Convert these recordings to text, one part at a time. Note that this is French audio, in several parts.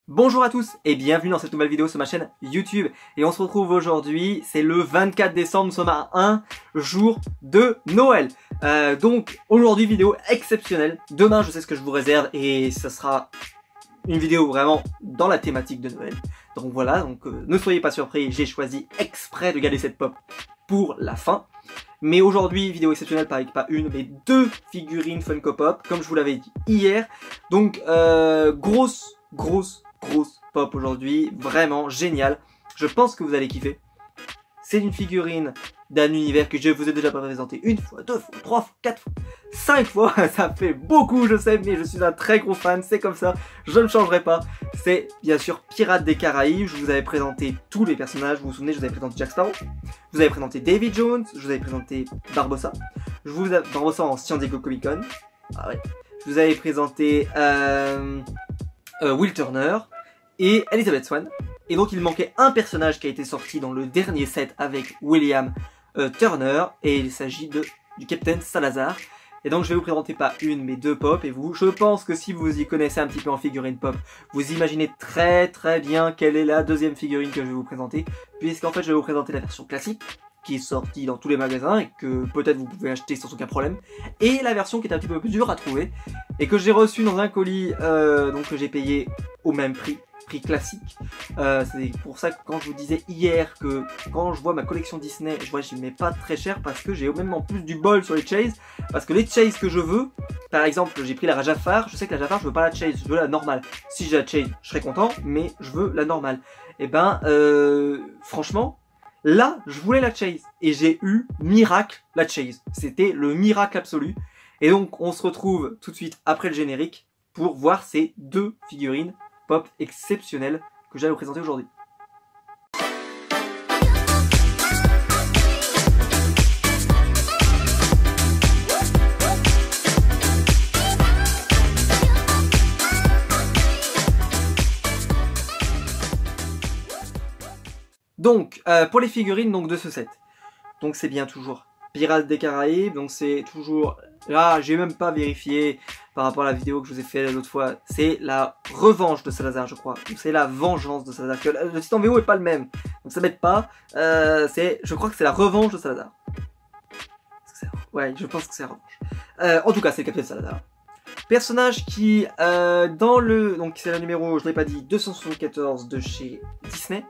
Bonjour à tous et bienvenue dans cette nouvelle vidéo sur ma chaîne YouTube. Et on se retrouve aujourd'hui, c'est le 24 décembre, nous sommes à un jour de Noël. Donc aujourd'hui vidéo exceptionnelle. Demain je sais ce que je vous réserve et ça sera une vidéo vraiment dans la thématique de Noël. Donc voilà, ne soyez pas surpris, j'ai choisi exprès de garder cette pop pour la fin. Mais aujourd'hui, vidéo exceptionnelle avec pas une, mais deux figurines Funko Pop, comme je vous l'avais dit hier. Donc grosse pop aujourd'hui, vraiment génial. Je pense que vous allez kiffer. C'est une figurine d'un univers que je vous ai déjà présenté une fois, deux fois, trois fois, quatre fois, 5 fois. Ça fait beaucoup, je sais, mais je suis un très gros fan, c'est comme ça, je ne changerai pas. C'est bien sûr Pirates des Caraïbes. Je vous avais présenté tous les personnages, vous vous souvenez, je vous avais présenté Jack Sparrow, je vous avais présenté Davy Jones, je vous avais présenté Barbossa, Barbossa en San Diego Comic Con, ah ouais. Je vous avais présenté Will Turner et Elizabeth Swann. Et donc il manquait un personnage qui a été sorti dans le dernier set avec William Turner, et il s'agit du Captain Salazar. Et donc je vais vous présenter pas une mais deux pop, et je pense que si vous y connaissez un petit peu en figurine pop, vous imaginez très bien quelle est la deuxième figurine que je vais vous présenter, puisqu'en fait je vais vous présenter la version classique qui est sortie dans tous les magasins et que peut-être vous pouvez acheter sans aucun problème, et la version qui est un petit peu plus dure à trouver et que j'ai reçue dans un colis donc que j'ai payé au même prix classique. C'est pour ça que quand je vous disais hier que quand je vois ma collection Disney, je vois que je ne mets pas très cher parce que j'ai même en plus du bol sur les Chase, parce que les Chase que je veux, par exemple j'ai pris la Jafar, je sais que la Jafar je veux pas la Chase, je veux la normale. Si j'ai la Chase je serais content, mais je veux la normale. Et ben franchement là je voulais la Chase et j'ai eu miracle la Chase, c'était le miracle absolu. Et donc on se retrouve tout de suite après le générique pour voir ces deux figurines pop exceptionnelles que j'allais vous présenter aujourd'hui. Donc pour les figurines donc de ce set, donc c'est bien toujours Pirates des Caraïbes, donc c'est toujours là, j'ai même pas vérifié par rapport à la vidéo que je vous ai fait l'autre fois, c'est la revanche de Salazar je crois, ou c'est la vengeance de Salazar, parce que le titre en VO est pas le même, donc ça m'aide pas, je crois que c'est la revanche de Salazar. Ouais, je pense que c'est la revanche. En tout cas c'est le Captain Salazar. Personnage qui, donc c'est le numéro, je l'ai pas dit, 274 de chez Disney.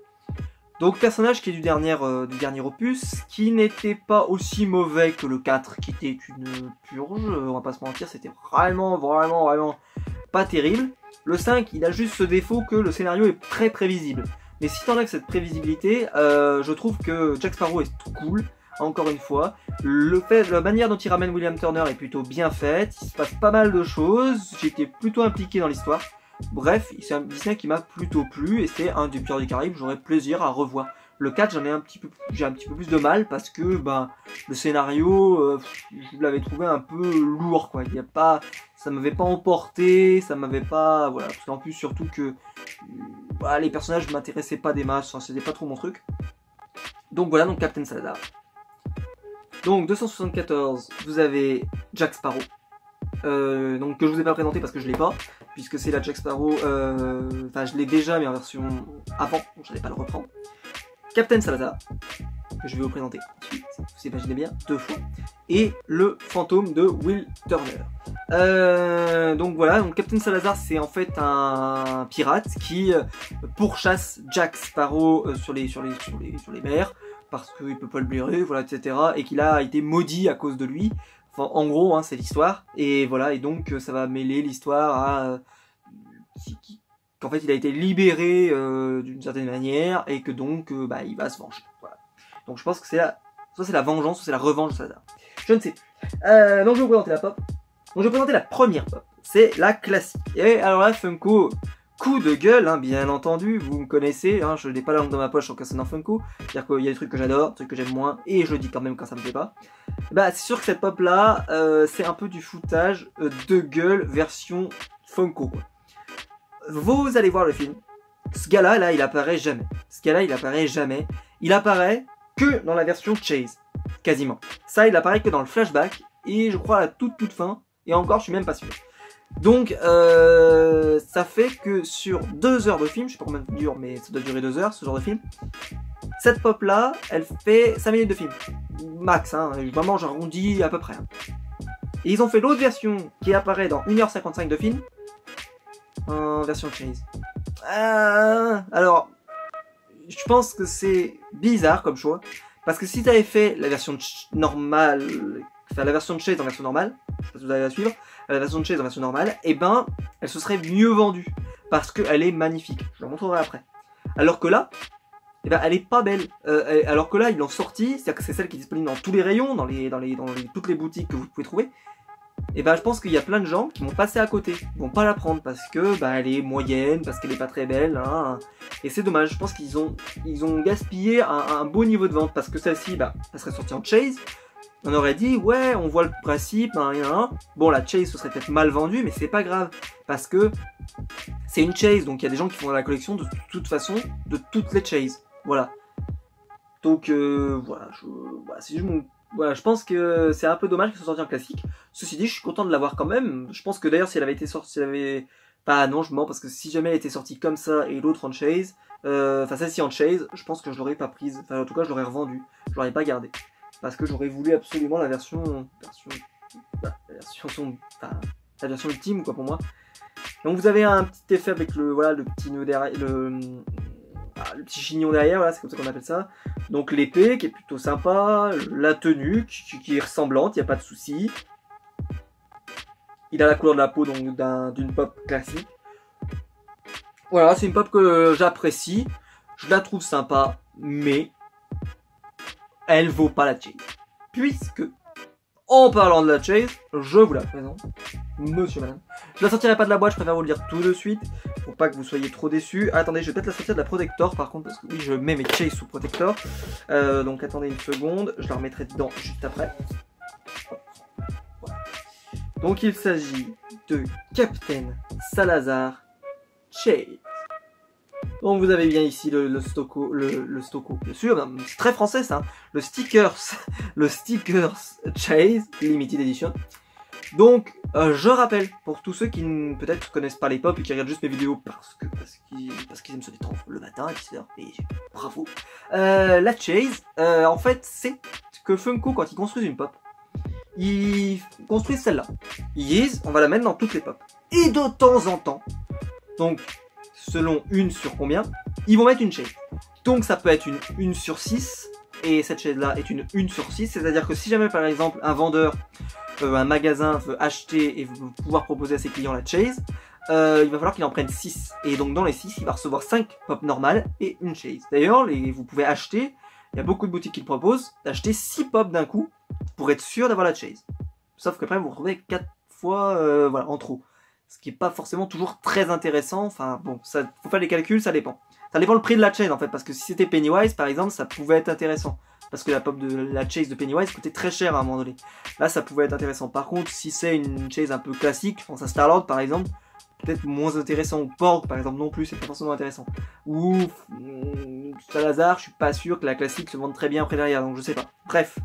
Donc personnage qui est du dernier opus, qui n'était pas aussi mauvais que le 4, qui était une purge, on va pas se mentir, c'était vraiment pas terrible. Le 5, il a juste ce défaut que le scénario est très prévisible. Mais si t'enlèves cette prévisibilité, je trouve que Jack Sparrow est tout cool, encore une fois. La manière dont il ramène William Turner est plutôt bien faite, il se passe pas mal de choses, j'étais plutôt impliqué dans l'histoire. Bref, c'est un Disney qui m'a plutôt plu et c'est un des Pirates des Caraïbes, j'aurais plaisir à revoir. Le 4, j'ai un petit peu plus de mal parce que le scénario, je l'avais trouvé un peu lourd quoi. Ça m'avait pas emporté, ça m'avait pas, voilà, parce qu'en plus surtout que les personnages ne m'intéressaient pas des masses, enfin, c'était pas trop mon truc. Donc voilà, donc Captain Salazar. Donc 274, vous avez Jack Sparrow. Donc que je vous ai pas présenté parce que je l'ai pas, puisque c'est la Jack Sparrow, enfin je l'ai déjà mais en version avant, donc je n'allais pas le reprendre. Captain Salazar, que je vais vous présenter ensuite, vous imaginez bien, deux fois, et le fantôme de Will Turner. Donc voilà, donc Captain Salazar c'est en fait un pirate qui pourchasse Jack Sparrow sur les mers, parce qu'il peut pas le blairer, voilà, etc. Et qu'il a été maudit à cause de lui. Enfin, en gros, hein, c'est l'histoire, et voilà, et donc ça va mêler l'histoire à qu'en fait il a été libéré d'une certaine manière, et que donc il va se venger. Voilà. Donc je pense que c'est soit c'est la vengeance, soit c'est la revanche de Salazar. Je ne sais plus. Donc je vais vous présenter la pop. Donc je vais vous présenter la première pop. C'est la classique. Et alors là, Funko, coup de gueule, hein, bien entendu, vous me connaissez, hein, je n'ai pas la langue dans ma poche en concernant Funko, c'est-à-dire qu'il y a des trucs que j'adore, des trucs que j'aime moins, et je le dis quand même quand ça me plaît pas. C'est sûr que cette pop là, c'est un peu du foutage de gueule version Funko quoi. Vous allez voir le film, ce gars là, il apparaît jamais. Ce gars là, il apparaît jamais. Il apparaît que dans la version Chase, quasiment. Ça, il apparaît que dans le flashback, et je crois à la toute fin, et encore je suis même pas sûr. Donc ça fait que sur 2 heures de film, je sais pas combien ça dure, mais ça doit durer 2 heures ce genre de film. Cette pop là, elle fait 5 minutes de film. Max, hein, vraiment j'arrondis à peu près. Hein. Et ils ont fait l'autre version qui apparaît dans 1h55 de film. En version Chase. Alors, je pense que c'est bizarre comme choix. Parce que si tu avais fait la version normale, enfin la version de Chase en version normale, je sais pas si vous allez la suivre, la version de Chase en version normale, et ben elle se serait mieux vendue. Parce qu'elle est magnifique. Je la montrerai après. Alors que là, eh ben, elle est pas belle. Alors que là, ils l'ont sortie, c'est-à-dire que c'est celle qui est disponible dans tous les rayons, dans toutes les boutiques que vous pouvez trouver. Et ben, je pense qu'il y a plein de gens qui vont passer à côté. Ils vont pas la prendre parce que bah, elle est moyenne, parce qu'elle est pas très belle. Hein, et c'est dommage. Je pense qu'ils ont gaspillé un beau niveau de vente parce que celle-ci, bah, elle serait sortie en Chase. On aurait dit, ouais, on voit le principe, hein. Bon, la Chase se serait peut-être mal vendue, mais c'est pas grave. Parce que c'est une Chase, donc il y a des gens qui font la collection de toute façon de toutes les Chase. Voilà. Donc voilà, je pense que c'est un peu dommage qu'elle soit sortie en classique. Ceci dit, je suis content de l'avoir quand même. Je pense que d'ailleurs, si elle avait été sortie, si elle avait... Bah non, je mens, parce que si jamais elle était sortie comme ça et l'autre en Chase, enfin celle-ci en Chase, je pense que je l'aurais pas prise. Enfin en tout cas, je l'aurais revendue. Je l'aurais pas gardée. Parce que j'aurais voulu absolument la version ultime quoi pour moi. Donc vous avez un petit effet avec le petit nœud derrière, le petit chignon derrière, voilà, c'est comme ça qu'on appelle ça. Donc l'épée qui est plutôt sympa, la tenue qui est ressemblante, il n'y a pas de souci. Il a la couleur de la peau donc d'une pop classique. Voilà, c'est une pop que j'apprécie, je la trouve sympa, mais elle vaut pas la Chase. Puisque, en parlant de la Chase, je vous la présente, monsieur, madame. Je la sortirai pas de la boîte, je préfère vous le dire tout de suite, pour pas que vous soyez trop déçus. Attendez, je vais peut-être la sortir de la Protector par contre, parce que oui, je mets mes Chase sous Protector. Donc attendez une seconde, je la remettrai dedans juste après. Voilà. Donc il s'agit de Captain Salazar Chase. Donc vous avez bien ici le stocko, bien sûr, c'est très français ça, le stickers Chase Limited Edition. Donc je rappelle, pour tous ceux qui peut-être connaissent pas les pop et qui regardent juste mes vidéos parce qu'ils aiment se détendre le matin, etc. Et bravo. La Chase, en fait, c'est que Funko, quand ils construisent une pop, ils construisent celle-là. Ils disent, on va la mettre dans toutes les pop. Et de temps en temps, donc selon une sur combien, ils vont mettre une Chase. Donc ça peut être une 1 sur 6, et cette Chase là est une 1 sur 6, c'est-à-dire que si jamais par exemple un vendeur, un magasin veut acheter et veut pouvoir proposer à ses clients la Chase, il va falloir qu'il en prenne 6. Et donc dans les 6, il va recevoir 5 pop normales et une Chase. D'ailleurs, vous pouvez acheter, il y a beaucoup de boutiques qui le proposent, d'acheter 6 pop d'un coup pour être sûr d'avoir la Chase. Sauf qu'après vous vous retrouvez 4 fois voilà, en trop. Ce qui n'est pas forcément toujours très intéressant. Enfin bon, ça, faut faire les calculs, ça dépend. Ça dépend le prix de la Chase en fait, parce que si c'était Pennywise par exemple, ça pouvait être intéressant. Parce que la Chase de Pennywise coûtait très cher à un moment donné. Là ça pouvait être intéressant. Par contre, si c'est une Chase un peu classique, je pense à Star-Lord par exemple, peut-être moins intéressant. Ou Porg par exemple non plus, c'est pas forcément intéressant. Ou Salazar, je suis pas sûr que la classique se vende très bien après derrière, donc je sais pas. Bref.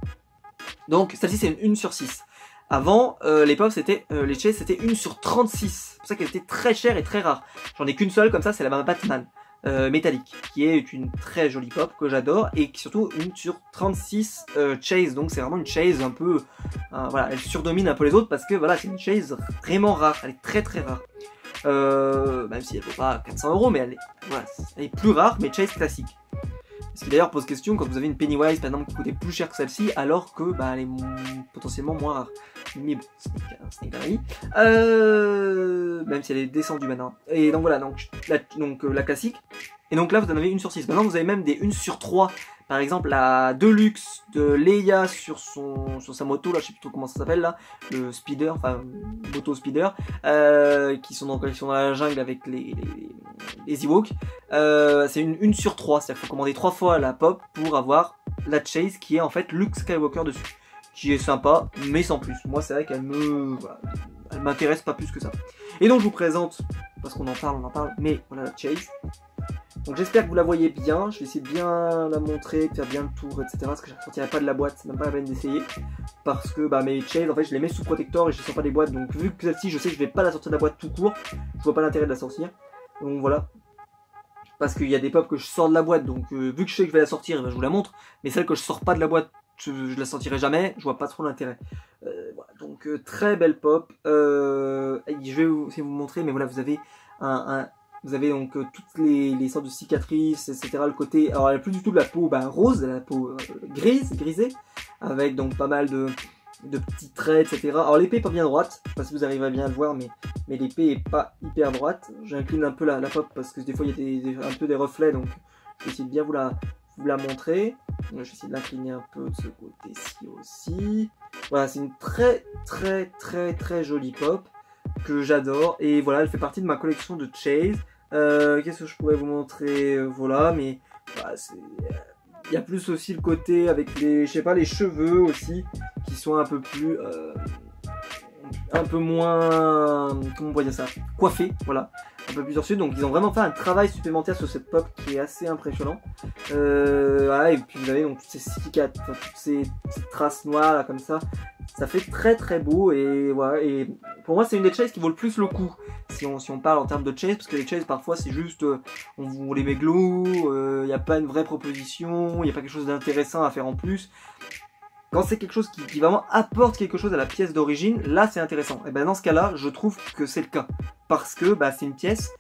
Donc celle-ci c'est une 1 sur 6. Avant, les pop c'était, les Chase c'était 1 sur 36. C'est pour ça qu'elle était très chère et très rare. J'en ai qu'une seule comme ça, c'est la Batman métallique, qui est une très jolie pop que j'adore et qui surtout 1 sur 36 Chase. Donc c'est vraiment une Chase un peu, voilà, elle surdomine un peu les autres parce que voilà, c'est une Chase vraiment rare. Elle est très très rare. Même si elle vaut pas 400 €, mais elle est plus rare, mais Chase classique. Ce qui d'ailleurs pose question quand vous avez une Pennywise par exemple qui coûtait plus cher que celle-ci alors que bah, elle est potentiellement moins rare. Mais bon, ce n'est qu'un avis. Même si elle est descendue maintenant. Et donc voilà, donc la classique. Et donc là vous en avez 1 sur 6. Maintenant vous avez même des 1 sur 3. Par exemple la Deluxe de Leia sur sa moto, là je sais plus trop comment ça s'appelle là, le speeder, enfin moto speeder, qui sont dans la jungle avec les Ewoks. C'est une 1 sur 3, c'est-à-dire qu'il faut commander 3 fois la pop pour avoir la Chase qui est en fait Luke Skywalker dessus. Qui est sympa, mais sans plus. Moi c'est vrai qu'elle elle m'intéresse pas plus que ça. Et donc je vous présente, parce qu'on en parle, mais voilà la Chase. Donc j'espère que vous la voyez bien, je vais essayer de bien la montrer, de faire bien le tour, etc. Parce que je ne sortirai pas de la boîte, c'est même pas la peine d'essayer. Parce que bah, mes chains, en fait, je les mets sous protecteur et je ne sors pas des boîtes. Donc vu que celle-ci, je sais que je vais pas la sortir de la boîte tout court, je vois pas l'intérêt de la sortir. Donc voilà. Parce qu'il y a des pops que je sors de la boîte, donc vu que je sais que je vais la sortir, ben, je vous la montre. Mais celle que je sors pas de la boîte, je la sortirai jamais, je vois pas trop l'intérêt. Voilà, donc très belle pop. Je vais vous montrer, mais voilà, vous avez vous avez donc toutes les sortes de cicatrices, etc. Le côté, alors elle n'a plus du tout de la peau rose, elle a la peau grisée, avec donc pas mal de petits traits, etc. Alors l'épée est pas bien droite, je sais pas si vous arrivez à bien le voir, mais l'épée est pas hyper droite. J'incline un peu la pop parce que des fois il y a un peu des reflets, donc je vais essayer de bien vous la montrer. Je vais essayer de l'incliner un peu de ce côté-ci aussi. Voilà, c'est une très jolie pop que j'adore. Et voilà, elle fait partie de ma collection de Chase. Qu'est-ce que je pourrais vous montrer? Voilà, mais voilà, il y a plus aussi le côté avec les, je sais pas, les cheveux aussi, qui sont un peu plus, un peu moins, comment on pourrait dire ça, coiffés, voilà, un peu plus dessus. Donc ils ont vraiment fait un travail supplémentaire sur cette pop qui est assez impressionnant. Voilà, et puis vous avez donc toutes ces cicatrices, toutes ces traces noires là comme ça fait très beau. Et voilà, et pour moi c'est une des chases qui vaut le plus le coup si on parle en termes de chase, parce que les chases parfois c'est juste on les met glow, il n'y a pas une vraie proposition, il n'y a pas quelque chose d'intéressant à faire en plus. Quand c'est quelque chose qui vraiment apporte quelque chose à la pièce d'origine, là c'est intéressant. Et ben dans ce cas-là, je trouve que c'est le cas. Parce que bah, c'est une pièce,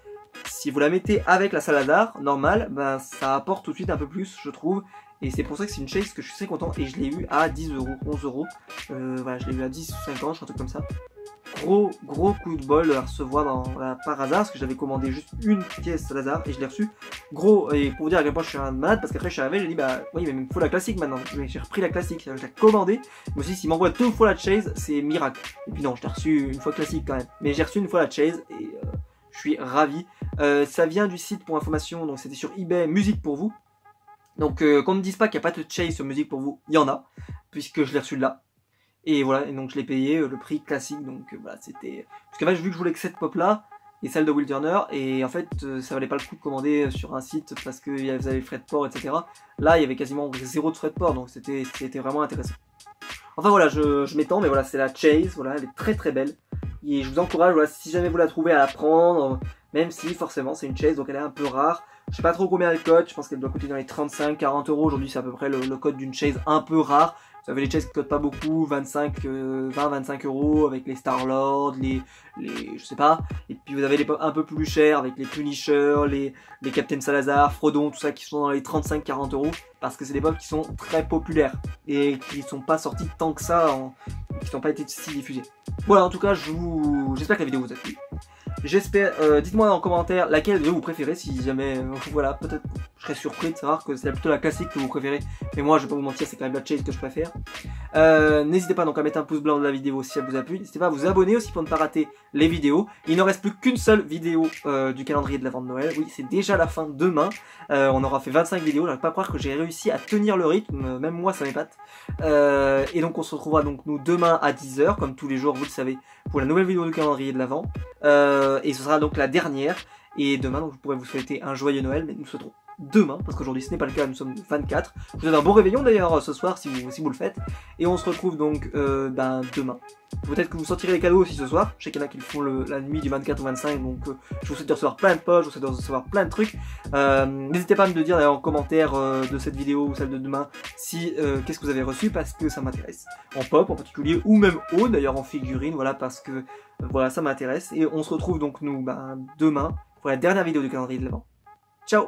si vous la mettez avec la Salazar normale, bah, ça apporte tout de suite un peu plus, je trouve. Et c'est pour ça que c'est une chase que je suis très content. Et je l'ai eu à 10 €, 11 €. Voilà, je l'ai eu à 10 ou 50, un truc comme ça. Gros coup de bol à recevoir par hasard, parce que j'avais commandé juste une pièce Salazar et je l'ai reçue. Gros, et pour vous dire à quel point je suis un malade, parce qu'après je suis arrivé, j'ai dit bah oui, mais il me faut la classique maintenant. J'ai repris la classique, je l'ai commandé. Je me suis dit, s'il m'envoie 2 fois la chase, c'est miracle. Et puis non, je l'ai reçu une fois classique quand même. Mais j'ai reçu une fois la chase et je suis ravi. Ça vient du site pour information, donc c'était sur eBay, musique pour vous. Donc qu'on ne dise pas qu'il n'y a pas de chase sur musique pour vous, il y en a, puisque je l'ai reçu de là. Et voilà, et donc je l'ai payé le prix classique, donc voilà, c'était... Parce qu'en fait, j'ai vu que je voulais que cette pop-là, et celle de Will Turner, et en fait, ça valait pas le coup de commander sur un site parce que vous avez les frais de port, etc. Là, il y avait quasiment 0 de frais de port, donc c'était vraiment intéressant. Enfin voilà, je m'étends, mais voilà, c'est la Chase, voilà, elle est très belle. Et je vous encourage, voilà, si jamais vous la trouvez, à la prendre, même si forcément c'est une Chase, donc elle est un peu rare. Je sais pas trop combien elle coûte, je pense qu'elle doit coûter dans les 35-40 €. Aujourd'hui, c'est à peu près le code d'une Chase un peu rare. Vous avez les chaises qui coûtent pas beaucoup, 20-25 € avec les Star-Lord, je sais pas. Et puis vous avez les un peu plus chers avec les Punisher, les Captain Salazar, Frodon, tout ça qui sont dans les 35-40 € parce que c'est des pop qui sont très populaires et qui sont pas sortis tant que ça, qui n'ont pas été si diffusés. Voilà, en tout cas, j'espère que la vidéo vous a plu. J'espère, dites-moi en commentaire laquelle de vous préférez, si jamais, voilà, peut-être je serais surpris de savoir que c'est plutôt la classique que vous préférez, mais moi je vais pas vous mentir, c'est quand même la chase que je préfère. N'hésitez pas donc à mettre un pouce blanc de la vidéo si elle vous a plu, n'hésitez pas à vous abonner aussi pour ne pas rater les vidéos. Il ne reste plus qu'une seule vidéo du calendrier de l'Avent de Noël, oui c'est déjà la fin demain, on aura fait 25 vidéos, j'arrive pas à croire que j'ai réussi à tenir le rythme, même moi ça m'épate. Et donc on se retrouvera donc nous demain à 10 h, comme tous les jours vous le savez, pour la nouvelle vidéo du calendrier de l'Avent. Et ce sera donc la dernière. Et demain, donc, je pourrais vous souhaiter un joyeux Noël, mais nous souhaiterons demain, parce qu'aujourd'hui ce n'est pas le cas, nous sommes le 24. Je vous souhaite un bon réveillon d'ailleurs ce soir si vous le faites. Et on se retrouve donc demain. Peut-être que vous sortirez les cadeaux aussi ce soir. Je sais qu'il y en a qui le font la nuit du 24 au 25, donc je vous souhaite de recevoir plein de poches, je vous souhaite de recevoir plein de trucs. N'hésitez pas à me le dire d'ailleurs en commentaire de cette vidéo ou celle de demain si qu'est-ce que vous avez reçu, parce que ça m'intéresse. En pop en particulier, ou même haut d'ailleurs en figurine, voilà, parce que voilà, ça m'intéresse. Et on se retrouve donc nous demain pour la dernière vidéo du calendrier de l'Avent. Ciao!